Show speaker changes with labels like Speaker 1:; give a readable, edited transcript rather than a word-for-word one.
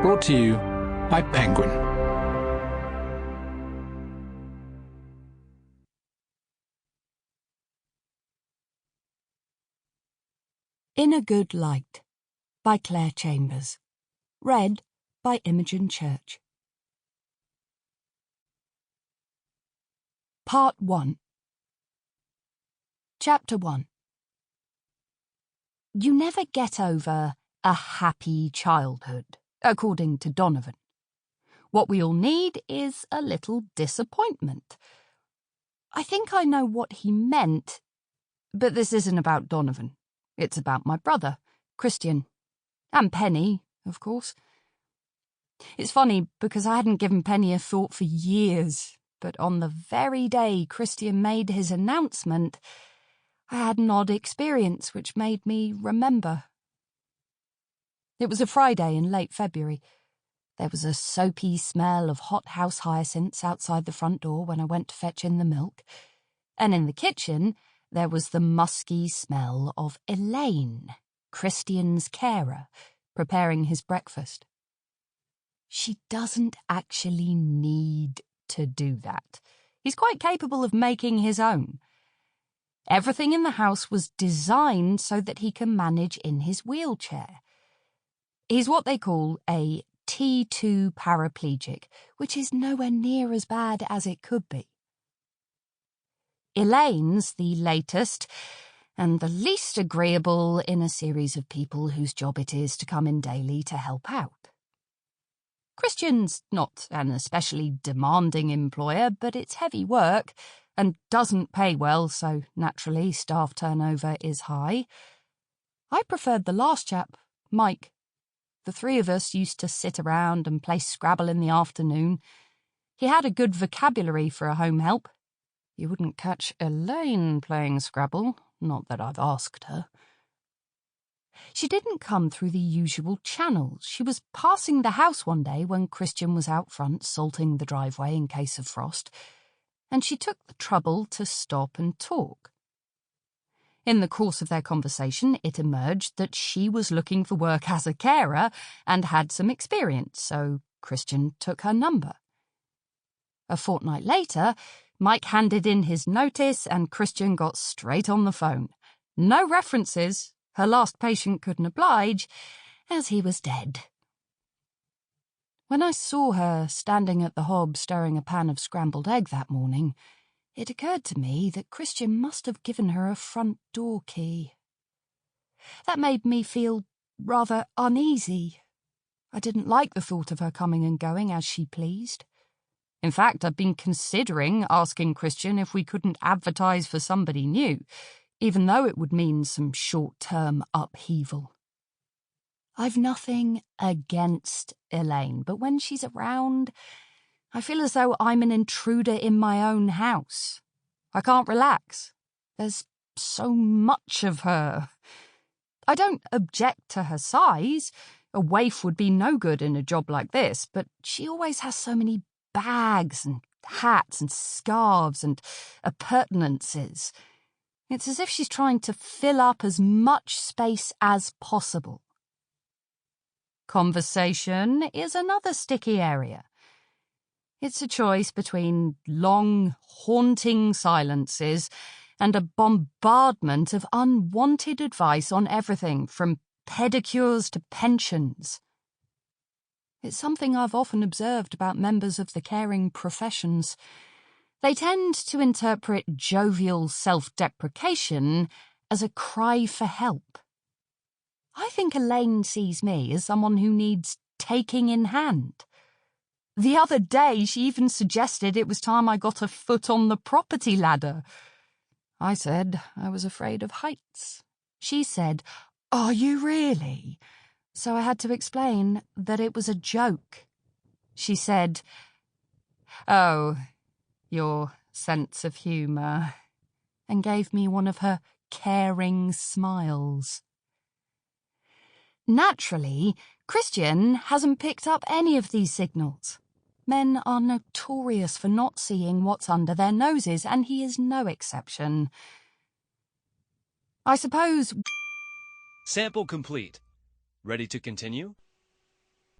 Speaker 1: Brought to you by Penguin.
Speaker 2: In a Good Light by Clare Chambers. Read by Imogen Church. Part 1. Chapter 1. You never get over a happy childhood, according to Donovan. What we all need is a little disappointment. I think I know what he meant, but this isn't about Donovan. It's about my brother, Christian. And Penny, of course. It's funny because I hadn't given Penny a thought for years, but on the very day Christian made his announcement, I had an odd experience which made me remember. It was a Friday in late February. There was a soapy smell of hothouse hyacinths outside the front door when I went to fetch in the milk, and in the kitchen there was the musky smell of Elaine, Christian's carer, preparing his breakfast. She doesn't actually need to do that. He's quite capable of making his own. Everything in the house was designed so that he can manage in his wheelchair. He's what they call a T2 paraplegic, which is nowhere near as bad as it could be. Elaine's the latest and the least agreeable in a series of people whose job it is to come in daily to help out. Christian's not an especially demanding employer, but it's heavy work and doesn't pay well, so naturally staff turnover is high. I preferred the last chap, Mike. The three of us used to sit around and play Scrabble in the afternoon. He had a good vocabulary for a home help. You wouldn't catch Elaine playing Scrabble, not that I've asked her. She didn't come through the usual channels. She was passing the house one day when Christian was out front salting the driveway in case of frost, and she took the trouble to stop and talk. In the course of their conversation, it emerged that she was looking for work as a carer and had some experience, so Christian took her number. A fortnight later, Mike handed in his notice and Christian got straight on the phone. No references. Her last patient couldn't oblige, as he was dead. When I saw her standing at the hob stirring a pan of scrambled egg that morning, it occurred to me that Christian must have given her a front door key. That made me feel rather uneasy. I didn't like the thought of her coming and going as she pleased. In fact, I'd been considering asking Christian if we couldn't advertise for somebody new, even though it would mean some short-term upheaval. I've nothing against Elaine, but when she's around, I feel as though I'm an intruder in my own house. I can't relax. There's so much of her. I don't object to her size. A waif would be no good in a job like this, but she always has so many bags and hats and scarves and appurtenances. It's as if she's trying to fill up as much space as possible. Conversation is another sticky area. It's a choice between long, haunting silences and a bombardment of unwanted advice on everything from pedicures to pensions. It's something I've often observed about members of the caring professions. They tend to interpret jovial self-deprecation as a cry for help. I think Elaine sees me as someone who needs taking in hand. The other day, she even suggested it was time I got a foot on the property ladder. I said I was afraid of heights. She said, "Are you really?" So I had to explain that it was a joke. She said, "Oh, your sense of humour," and gave me one of her caring smiles. Naturally, Christian hasn't picked up any of these signals. Men are notorious for not seeing what's under their noses, and he is no exception. I suppose...
Speaker 3: Sample complete. Ready to continue?